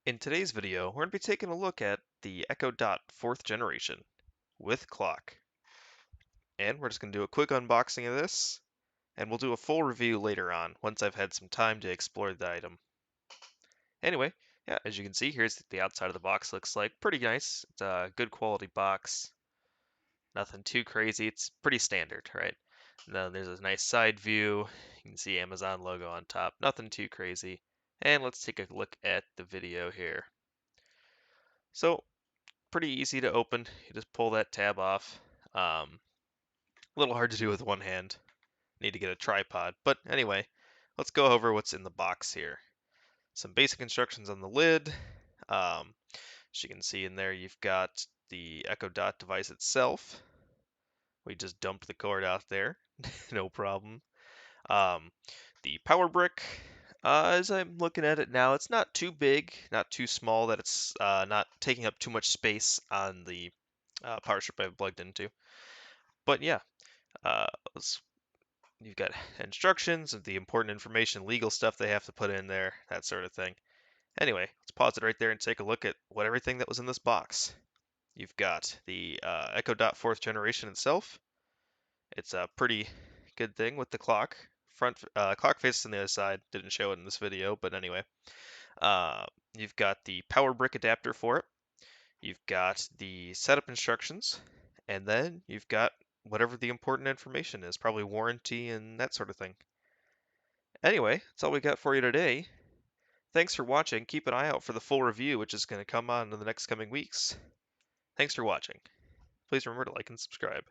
In today's video, we're going to be taking a look at the Echo Dot 4th generation with clock. And we're just going to do a quick unboxing of this, and we'll do a full review later on once I've had some time to explore the item. Anyway, yeah, as you can see, here's the outside of the box looks like. Pretty nice. It's a good quality box. Nothing too crazy. It's pretty standard, right? And then there's a nice side view. You can see Amazon logo on top. Nothing too crazy. And let's take a look at the video here. So pretty easy to open. You just pull that tab off. A little hard to do with one hand. Need to get a tripod. But anyway, let's go over what's in the box here. Some basic instructions on the lid. As you can see in there, you've got the Echo Dot device itself. We just dumped the cord out there. No problem. Um, the power brick. As I'm looking at it now, it's not too big, not too small that it's not taking up too much space on the power strip I've plugged into. But yeah, uh, you've got instructions of the important information, legal stuff they have to put in there, that sort of thing. Anyway, let's pause it right there and take a look at what everything that was in this box. You've got the Echo Dot 4th generation itself. It's a pretty good thing with the clock. Front clock faces on the other side. Didn't show it in this video, but anyway. You've got the power brick adapter for it. You've got the setup instructions, and then you've got whatever the important information is, probably warranty and that sort of thing. Anyway, that's all we got for you today. Thanks for watching. Keep an eye out for the full review, which is going to come on in the next coming weeks. Thanks for watching. Please remember to like and subscribe.